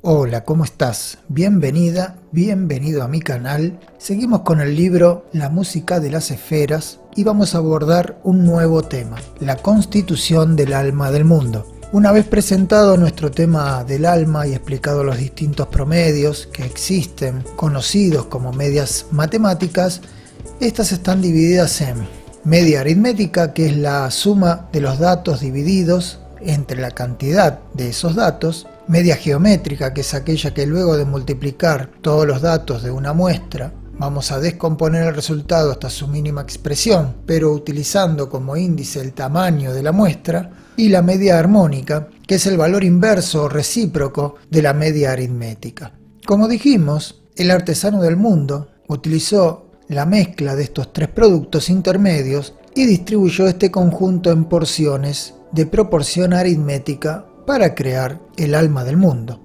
Hola, ¿cómo estás? Bienvenida, bienvenido a mi canal. Seguimos con el libro La música de las esferas y vamos a abordar un nuevo tema, la constitución del alma del mundo. Una vez presentado nuestro tema del alma y explicado los distintos promedios que existen, conocidos como medias matemáticas, estas están divididas en media aritmética, que es la suma de los datos divididos entre la cantidad de esos datos; media geométrica, que es aquella que luego de multiplicar todos los datos de una muestra vamos a descomponer el resultado hasta su mínima expresión, pero utilizando como índice el tamaño de la muestra; y la media armónica, que es el valor inverso o recíproco de la media aritmética. Como dijimos, el artesano del mundo utilizó la mezcla de estos tres productos intermedios y distribuyó este conjunto en porciones de proporción aritmética para crear el alma del mundo.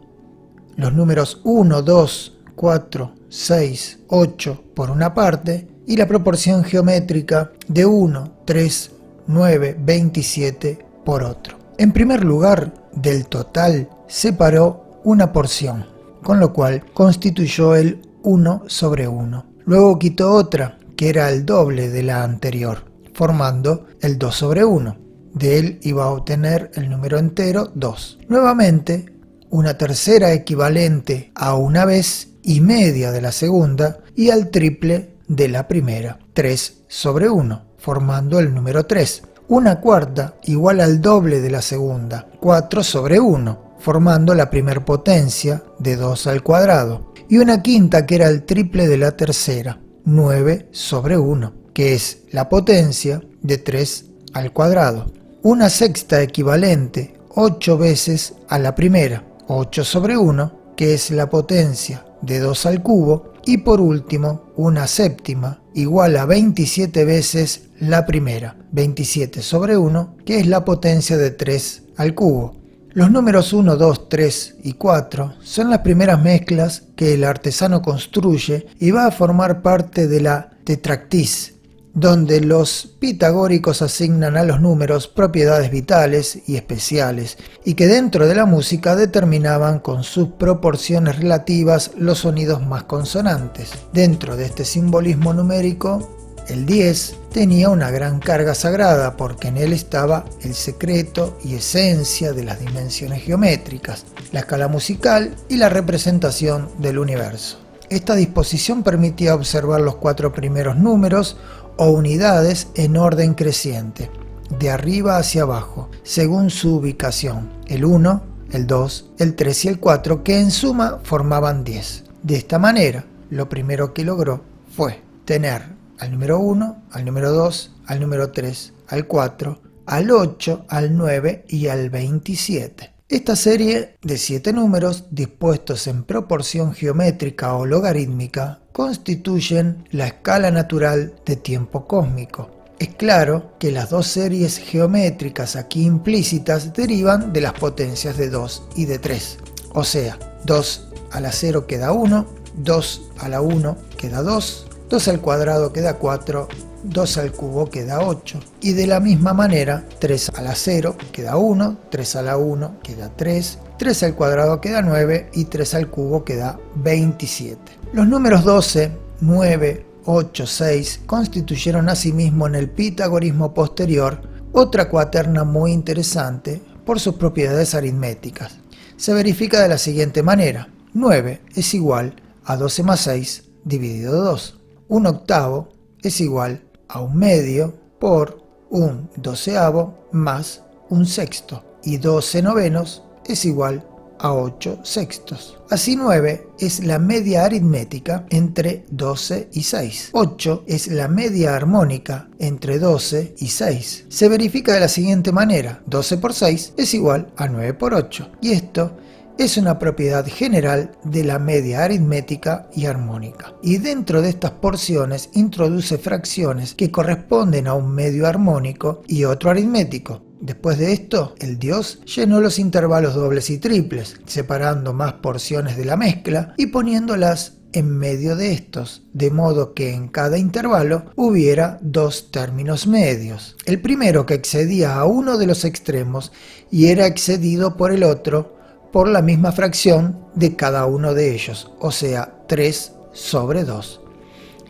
Los números 1, 2, 4, 6, 8 por una parte y la proporción geométrica de 1, 3, 9, 27 por otro. En primer lugar, del total separó una porción, con lo cual constituyó el 1 sobre 1. Luego quitó otra, que era el doble de la anterior, formando el 2 sobre 1. De él iba a obtener el número entero 2. Nuevamente, una tercera equivalente a una vez y media de la segunda y al triple de la primera, 3 sobre 1, formando el número 3. Una cuarta igual al doble de la segunda, 4 sobre 1, formando la primer potencia de 2 al cuadrado. Y una quinta que era el triple de la tercera, 9 sobre 1, que es la potencia de 3 al cuadrado. Una sexta equivalente 8 veces a la primera, 8 sobre 1, que es la potencia de 2 al cubo. Y por último, una séptima igual a 27 veces la primera, 27 sobre 1, que es la potencia de 3 al cubo. Los números 1, 2, 3 y 4 son las primeras mezclas que el artesano construye y va a formar parte de la tetractis, donde los pitagóricos asignan a los números propiedades vitales y especiales, y que dentro de la música determinaban con sus proporciones relativas los sonidos más consonantes. Dentro de este simbolismo numérico, el 10 tenía una gran carga sagrada porque en él estaba el secreto y esencia de las dimensiones geométricas, la escala musical y la representación del universo. Esta disposición permitía observar los 4 primeros números o unidades en orden creciente, de arriba hacia abajo, según su ubicación, el 1, el 2, el 3 y el 4, que en suma formaban 10. De esta manera, lo primero que logró fue tener al número 1, al número 2, al número 3, al 4, al 8, al 9 y al 27. Esta serie de 7 números, dispuestos en proporción geométrica o logarítmica, constituyen la escala natural de tiempo cósmico. Es claro que las dos series geométricas aquí implícitas derivan de las potencias de 2 y de 3. O sea, 2 a la 0 queda 1, 2 a la 1 queda 2, 2 al cuadrado queda 4, 2 al cubo queda 8. Y de la misma manera, 3 a la 0 queda 1, 3 a la 1 queda 3, 3 al cuadrado queda 9 y 3 al cubo queda 27. Los números 12, 9, 8, 6 constituyeron asimismo en el pitagorismo posterior otra cuaterna muy interesante por sus propiedades aritméticas. Se verifica de la siguiente manera: 9 es igual a 12 más 6 dividido 2. Un octavo es igual a un medio por un doceavo más un sexto. Y 12 novenos es igual a 8 sextos. Así 9 es la media aritmética entre 12 y 6. 8 es la media armónica entre 12 y 6. Se verifica de la siguiente manera: 12 por 6 es igual a 9 por 8. Y esto es una propiedad general de la media aritmética y armónica. Y dentro de estas porciones introduce fracciones que corresponden a un medio armónico y otro aritmético. Después de esto, el dios llenó los intervalos dobles y triples, separando más porciones de la mezcla y poniéndolas en medio de estos, de modo que en cada intervalo hubiera 2 términos medios. El primero que excedía a uno de los extremos y era excedido por el otro por la misma fracción de cada uno de ellos, o sea, 3 sobre 2.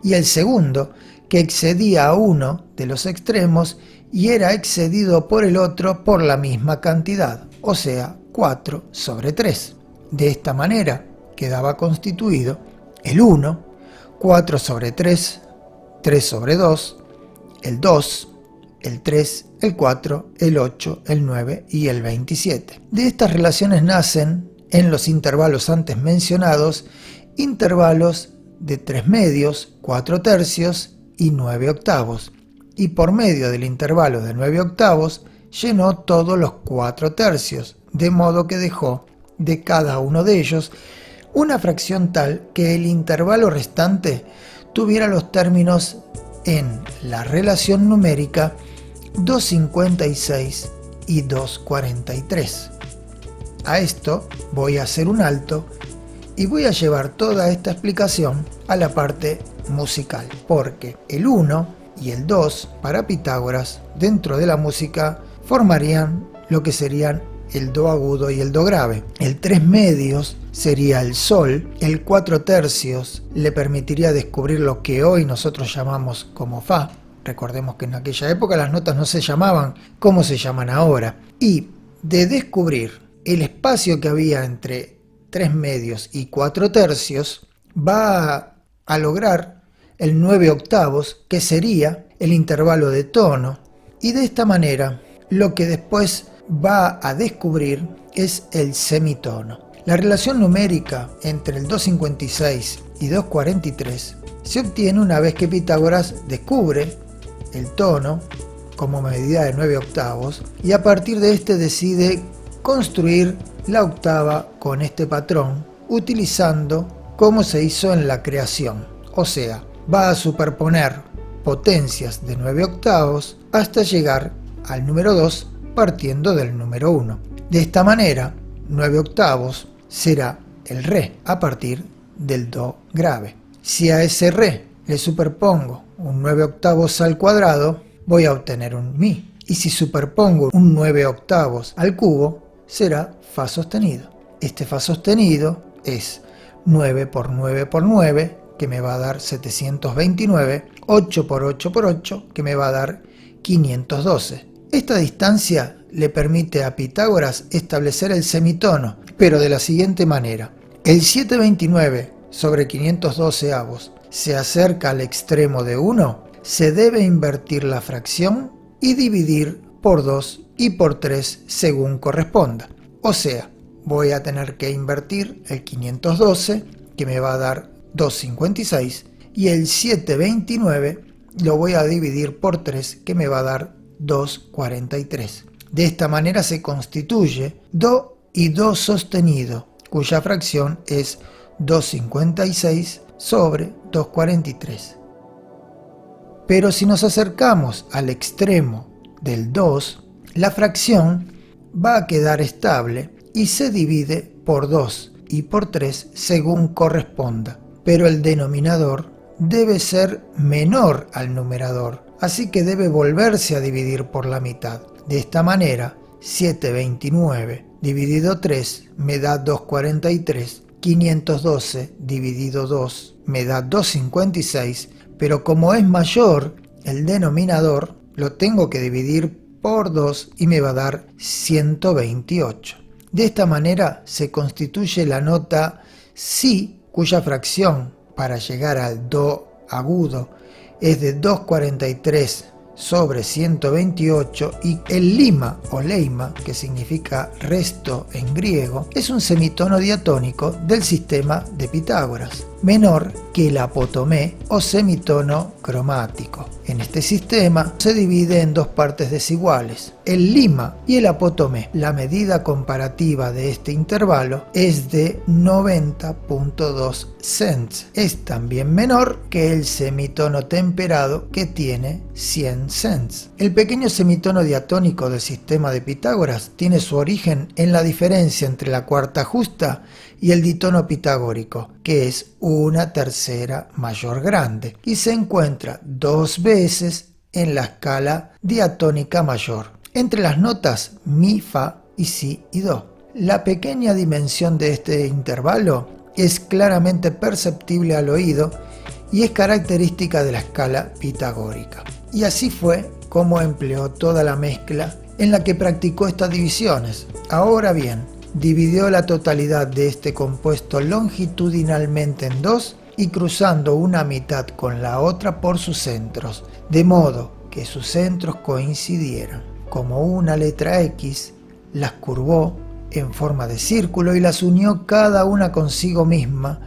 Y el segundo, que excedía a uno de los extremos y era excedido por el otro por la misma cantidad, o sea, 4 sobre 3. De esta manera quedaba constituido el 1, 4 sobre 3, 3 sobre 2, el 2, el 3, el 4, el 8, el 9 y el 27. De estas relaciones nacen, en los intervalos antes mencionados, intervalos de 3 medios, 4 tercios y 9 octavos. Y por medio del intervalo de 9 octavos llenó todos los 4 tercios, de modo que dejó de cada uno de ellos una fracción tal que el intervalo restante tuviera los términos en la relación numérica 2,56 y 2,43. A esto voy a hacer un alto y voy a llevar toda esta explicación a la parte musical, porque el 1 y el 2 para Pitágoras dentro de la música formarían lo que serían el do agudo y el do grave. El 3 medios sería el sol, el 4 tercios le permitiría descubrir lo que hoy nosotros llamamos como fa. Recordemos que en aquella época las notas no se llamaban como se llaman ahora. Y de descubrir el espacio que había entre 3 medios y 4 tercios, va a lograr el 9 octavos, que sería el intervalo de tono. Y de esta manera, lo que después va a descubrir es el semitono. La relación numérica entre el 2,56 y 2,43 se obtiene una vez que Pitágoras descubre el tono como medida de 9 octavos y a partir de este decide construir la octava con este patrón utilizando como se hizo en la creación, o sea, va a superponer potencias de 9 octavos hasta llegar al número 2 partiendo del número 1. De esta manera, 9 octavos será el re a partir del do grave. Si a ese re le superpongo un 9 octavos al cuadrado, voy a obtener un mi. Y si superpongo un 9 octavos al cubo, será fa sostenido. Este fa sostenido es 9 por 9 por 9, que me va a dar 729, 8 por 8 por 8, que me va a dar 512. Esta distancia le permite a Pitágoras establecer el semitono, pero de la siguiente manera. El 729 sobre 512 avos se acerca al extremo de 1, se debe invertir la fracción y dividir por 2 y por 3 según corresponda. O sea, voy a tener que invertir el 512, que me va a dar 2,56, y el 729 lo voy a dividir por 3, que me va a dar 2,43. De esta manera se constituye do y do sostenido, cuya fracción es 2,56 sobre 2,43. Pero si nos acercamos al extremo del 2, la fracción va a quedar estable y se divide por 2 y por 3 según corresponda, pero el denominador debe ser menor al numerador, así que debe volverse a dividir por la mitad. De esta manera, 729 dividido 3 me da 2,43, 512 dividido 2 me da 2,56, pero como es mayor el denominador, lo tengo que dividir por 2 y me va a dar 128. De esta manera se constituye la nota si, cuya fracción para llegar al do agudo es de 2,43 sobre 128, y el lima o leima, que significa resto en griego, es un semitono diatónico del sistema de Pitágoras, menor que el apotomé o semitono cromático. En este sistema se divide en dos partes desiguales, el lima y el apotomé. La medida comparativa de este intervalo es de 90,2 cents. Es también menor que el semitono temperado, que tiene 100 cents. El pequeño semitono diatónico del sistema de Pitágoras tiene su origen en la diferencia entre la cuarta justa y el ditono pitagórico, que es una tercera mayor grande, y se encuentra 2 veces en la escala diatónica mayor, entre las notas mi, fa y si y do. La pequeña dimensión de este intervalo es claramente perceptible al oído y es característica de la escala pitagórica. Y así fue como empleó toda la mezcla en la que practicó estas divisiones. Ahora bien, dividió la totalidad de este compuesto longitudinalmente en dos y cruzando una mitad con la otra por sus centros, de modo que sus centros coincidieran. Como una letra X, las curvó en forma de círculo y las unió cada una consigo misma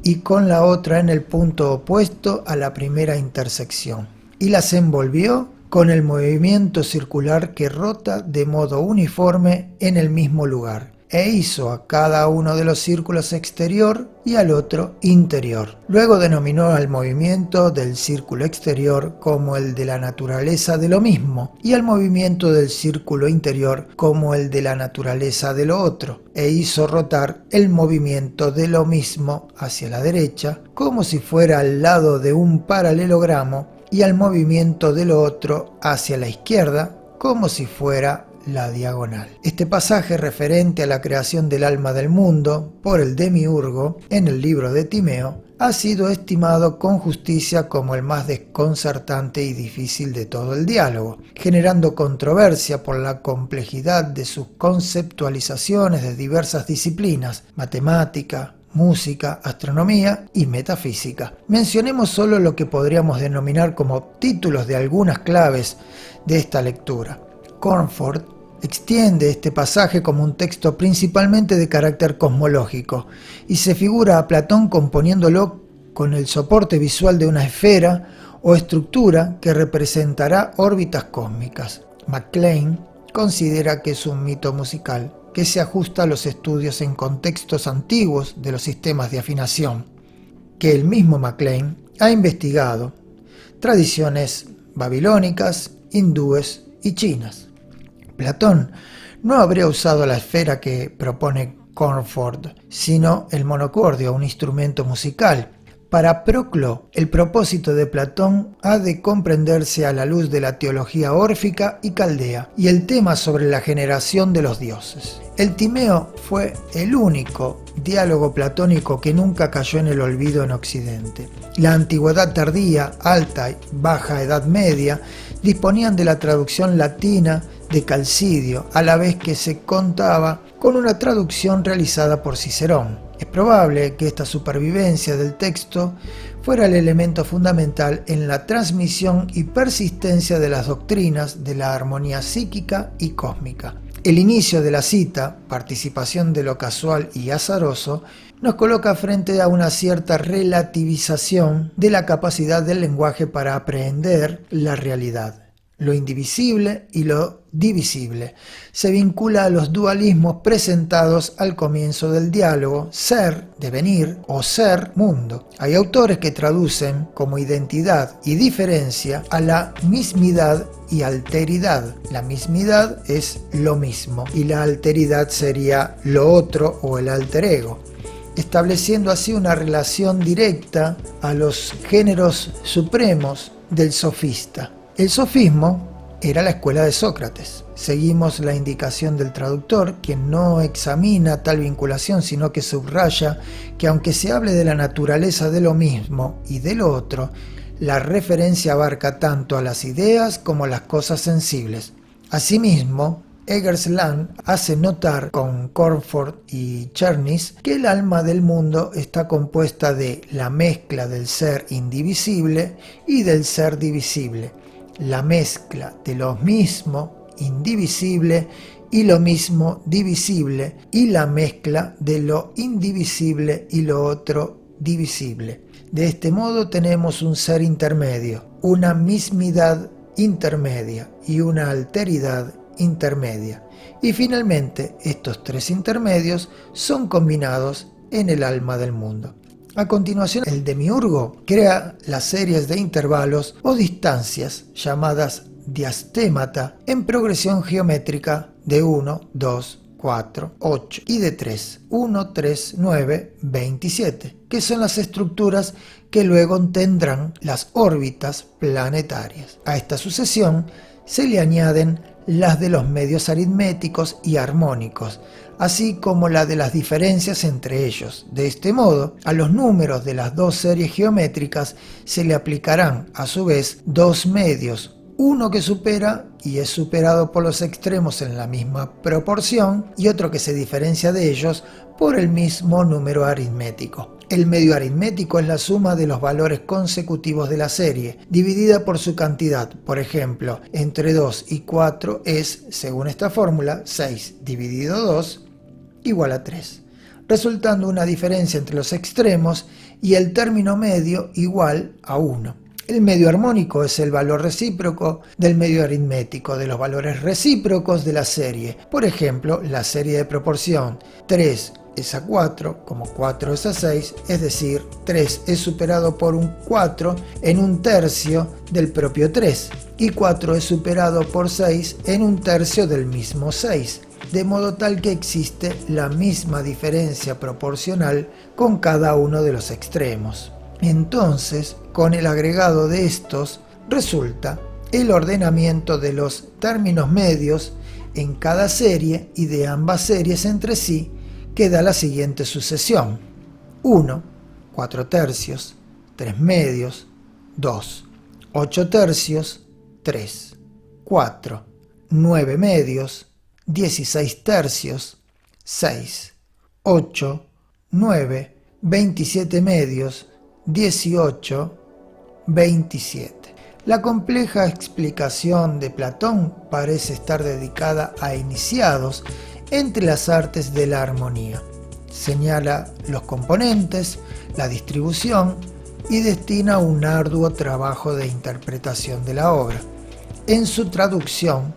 y con la otra en el punto opuesto a la primera intersección, y las envolvió con el movimiento circular que rota de modo uniforme en el mismo lugar, e hizo a cada uno de los círculos exterior y al otro interior. Luego denominó al movimiento del círculo exterior como el de la naturaleza de lo mismo y al movimiento del círculo interior como el de la naturaleza de lo otro, e hizo rotar el movimiento de lo mismo hacia la derecha como si fuera al lado de un paralelogramo y al movimiento de lo otro hacia la izquierda como si fuera la diagonal. Este pasaje referente a la creación del alma del mundo por el demiurgo en el libro de Timeo ha sido estimado con justicia como el más desconcertante y difícil de todo el diálogo, generando controversia por la complejidad de sus conceptualizaciones de diversas disciplinas: matemática, música, astronomía y metafísica. Mencionemos solo lo que podríamos denominar como títulos de algunas claves de esta lectura. Cornford extiende este pasaje como un texto principalmente de carácter cosmológico y se figura a Platón componiéndolo con el soporte visual de una esfera o estructura que representará órbitas cósmicas. MacLean considera que es un mito musical que se ajusta a los estudios en contextos antiguos de los sistemas de afinación, que el mismo MacLean ha investigado, tradiciones babilónicas, hindúes y chinas. Platón no habría usado la esfera que propone Cornford, sino el monocordio, un instrumento musical. Para Proclo, el propósito de Platón ha de comprenderse a la luz de la teología órfica y caldea y el tema sobre la generación de los dioses. El Timeo fue el único diálogo platónico que nunca cayó en el olvido en Occidente. La antigüedad tardía, alta y baja edad media disponían de la traducción latina de Calcidio, a la vez que se contaba con una traducción realizada por Cicerón. Es probable que esta supervivencia del texto fuera el elemento fundamental en la transmisión y persistencia de las doctrinas de la armonía psíquica y cósmica. El inicio de la cita, participación de lo casual y azaroso, nos coloca frente a una cierta relativización de la capacidad del lenguaje para aprehender la realidad. Lo indivisible y lo divisible se vincula a los dualismos presentados al comienzo del diálogo: ser, devenir o ser, mundo. Hay autores que traducen como identidad y diferencia a la mismidad y alteridad. La mismidad es lo mismo y la alteridad sería lo otro o el alter ego, estableciendo así una relación directa a los géneros supremos del sofista. El sofismo era la escuela de Sócrates. Seguimos la indicación del traductor, quien no examina tal vinculación, sino que subraya que aunque se hable de la naturaleza de lo mismo y de lo otro, la referencia abarca tanto a las ideas como a las cosas sensibles. Asimismo, Eggersland hace notar con Cornford y Chernis que el alma del mundo está compuesta de la mezcla del ser indivisible y del ser divisible, la mezcla de lo mismo indivisible y lo mismo divisible, y la mezcla de lo indivisible y lo otro divisible. De este modo tenemos un ser intermedio, una mismidad intermedia y una alteridad intermedia. Y finalmente, estos tres intermedios son combinados en el alma del mundo. A continuación, el demiurgo crea las series de intervalos o distancias llamadas diastémata en progresión geométrica de 1, 2, 4, 8 y de 3, 1, 3, 9, 27, que son las estructuras que luego tendrán las órbitas planetarias. A esta sucesión se le añaden las de los medios aritméticos y armónicos, así como la de las diferencias entre ellos. De este modo, a los números de las dos series geométricas se le aplicarán a su vez dos medios, uno que supera y es superado por los extremos en la misma proporción y otro que se diferencia de ellos por el mismo número aritmético. El medio aritmético es la suma de los valores consecutivos de la serie, dividida por su cantidad. Por ejemplo, entre 2 y 4 es, según esta fórmula, 6 dividido 2 igual a 3, resultando una diferencia entre los extremos y el término medio igual a 1. El medio armónico es el valor recíproco del medio aritmético de los valores recíprocos de la serie. Por ejemplo, la serie de proporción 3 es a 4, como 4 es a 6, es decir, 3 es superado por un 4 en un tercio del propio 3, y 4 es superado por 6 en un tercio del mismo 6, de modo tal que existe la misma diferencia proporcional con cada uno de los extremos. Entonces, con el agregado de estos, resulta el ordenamiento de los términos medios en cada serie y de ambas series entre sí, que da la siguiente sucesión: 1, 4 tercios, 3 medios, 2, 8 tercios, 3, 4, 9 medios, 16 tercios, 6, 8, 9, 27 medios, 18, 27. La compleja explicación de Platón parece estar dedicada a iniciados entre las artes de la armonía. Señala los componentes, la distribución y destina un arduo trabajo de interpretación de la obra. En su traducción,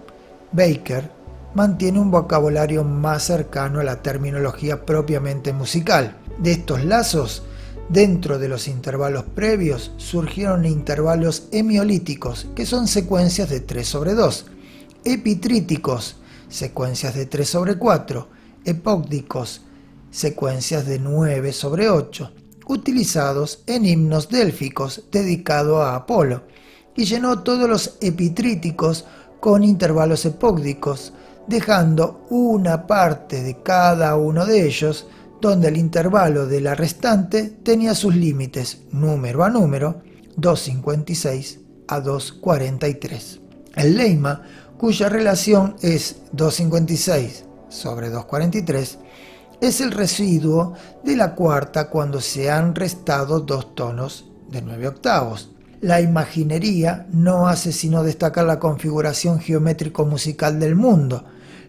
Baker mantiene un vocabulario más cercano a la terminología propiamente musical. De estos lazos, dentro de los intervalos previos surgieron intervalos hemiolíticos, que son secuencias de 3 sobre 2, epitríticos, secuencias de 3 sobre 4, epócdicos, secuencias de 9 sobre 8, utilizados en himnos délficos dedicados a Apolo, y llenó todos los epitríticos con intervalos epócdicos, dejando una parte de cada uno de ellos donde el intervalo de la restante tenía sus límites número a número, 2.56 a 2.43. El leima, cuya relación es 2.56 sobre 2.43, es el residuo de la cuarta cuando se han restado dos tonos de 9 octavos. La imaginería no hace sino destacar la configuración geométrico-musical del mundo.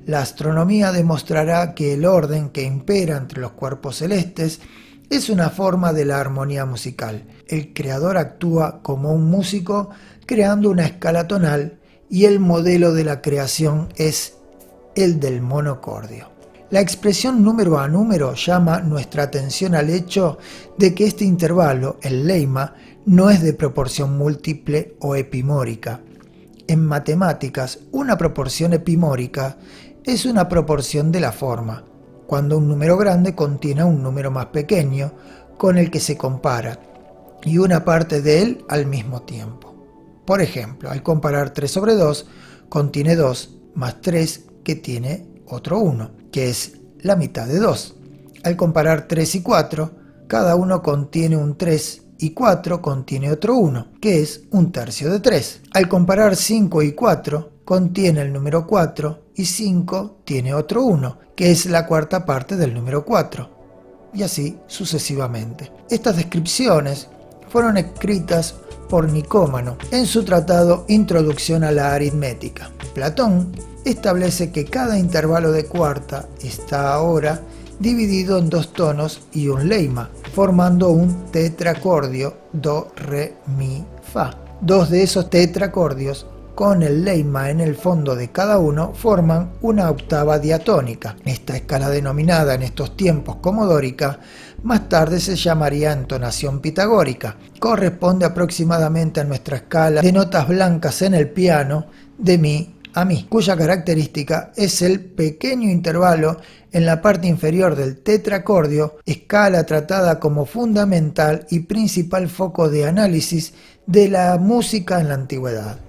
La astronomía demostrará que el orden que impera entre los cuerpos celestes es una forma de la armonía musical. El creador actúa como un músico creando una escala tonal y el modelo de la creación es el del monocordio. La expresión número a número llama nuestra atención al hecho de que este intervalo, el leima, no es de proporción múltiple o epimórica. En matemáticas, una proporción epimórica es una proporción de la forma, cuando un número grande contiene un número más pequeño con el que se compara y una parte de él al mismo tiempo. Por ejemplo, al comparar 3 sobre 2, contiene 2 más 3 que tiene otro 1, que es la mitad de 2. Al comparar 3 y 4, cada uno contiene un 3 y 4 contiene otro 1, que es un tercio de 3. Al comparar 5 y 4, contiene el número 4 y 5 tiene otro 1, que es la cuarta parte del número 4, y así sucesivamente. Estas descripciones fueron escritas por Nicómano en su tratado Introducción a la Aritmética. Platón establece que cada intervalo de cuarta está ahora dividido en dos tonos y un leima, formando un tetracordio do, re, mi, fa. Dos de esos tetracordios con el leima en el fondo de cada uno forman una octava diatónica. Esta escala, denominada en estos tiempos como dórica, más tarde se llamaría entonación pitagórica. Corresponde aproximadamente a nuestra escala de notas blancas en el piano de mi a mi, cuya característica es el pequeño intervalo en la parte inferior del tetracordio, escala tratada como fundamental y principal foco de análisis de la música en la antigüedad.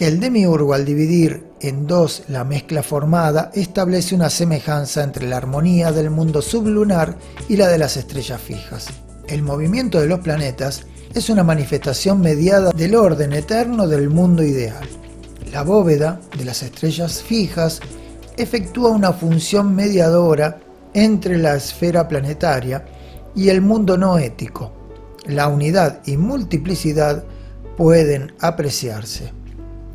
que el demiurgo, al dividir en dos la mezcla formada, establece una semejanza entre la armonía del mundo sublunar y la de las estrellas fijas. El movimiento de los planetas es una manifestación mediada del orden eterno del mundo ideal. La bóveda de las estrellas fijas efectúa una función mediadora entre la esfera planetaria y el mundo noético. La unidad y multiplicidad pueden apreciarse.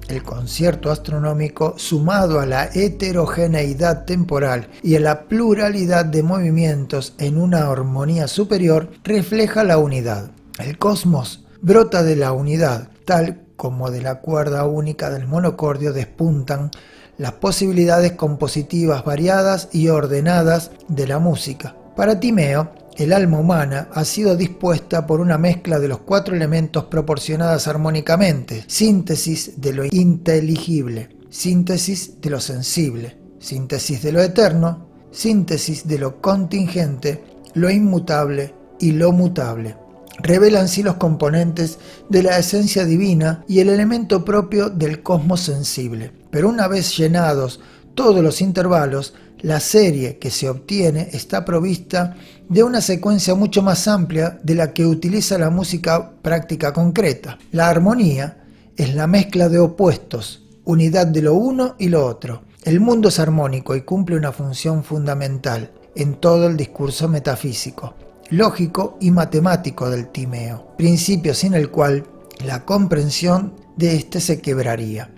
El concierto astronómico, sumado a la heterogeneidad temporal y a la pluralidad de movimientos en una armonía superior, refleja la unidad. El cosmos brota de la unidad, tal como de la cuerda única del monocordio despuntan las posibilidades compositivas variadas y ordenadas de la música. Para Timeo, el alma humana ha sido dispuesta por una mezcla de los cuatro elementos proporcionadas armónicamente: síntesis de lo inteligible, síntesis de lo sensible, síntesis de lo eterno, síntesis de lo contingente, lo inmutable y lo mutable. Revelan así los componentes de la esencia divina y el elemento propio del cosmos sensible. Pero una vez llenados todos los intervalos, la serie que se obtiene está provista de una secuencia mucho más amplia de la que utiliza la música práctica concreta. La armonía es la mezcla de opuestos, unidad de lo uno y lo otro. El mundo es armónico y cumple una función fundamental en todo el discurso metafísico, lógico y matemático del Timeo, principio sin el cual la comprensión de éste se quebraría.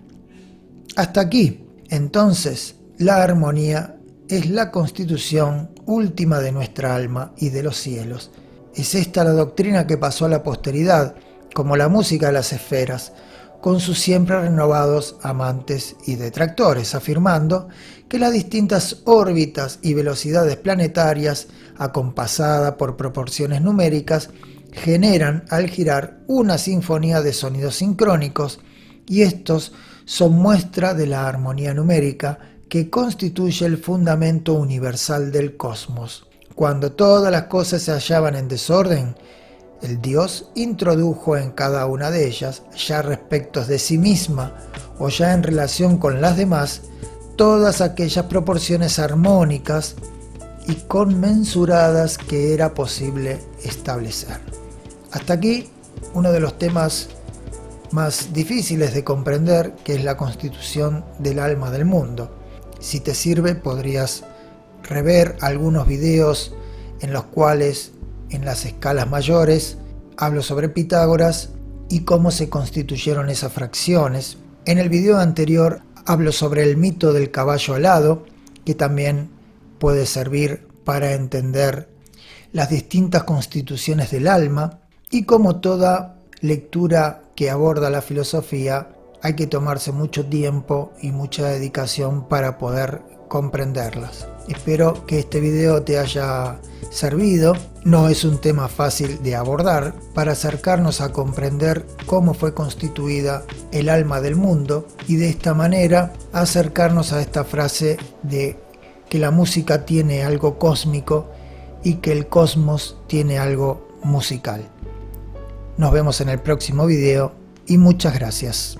Hasta aquí, entonces, la armonía es la constitución última de nuestra alma y de los cielos. Es esta la doctrina que pasó a la posteridad, como la música de las esferas, con sus siempre renovados amantes y detractores, afirmando que las distintas órbitas y velocidades planetarias, acompasadas por proporciones numéricas, generan al girar una sinfonía de sonidos sincrónicos, y estos son muestra de la armonía numérica que constituye el fundamento universal del cosmos. Cuando todas las cosas se hallaban en desorden, el Dios introdujo en cada una de ellas, ya respecto de sí misma o ya en relación con las demás, todas aquellas proporciones armónicas y conmensuradas que era posible establecer. Hasta aquí uno de los temas más difíciles de comprender, que es la constitución del alma del mundo. Si te sirve, podrías rever algunos videos en los cuales en las escalas mayores hablo sobre Pitágoras y cómo se constituyeron esas fracciones. En el video anterior hablo sobre el mito del caballo alado, que también puede servir para entender las distintas constituciones del alma, y como toda lectura que aborda la filosofía, hay que tomarse mucho tiempo y mucha dedicación para poder comprenderlas. Espero que este video te haya servido. No es un tema fácil de abordar para acercarnos a comprender cómo fue constituida el alma del mundo y de esta manera acercarnos a esta frase de que la música tiene algo cósmico y que el cosmos tiene algo musical. Nos vemos en el próximo video y muchas gracias.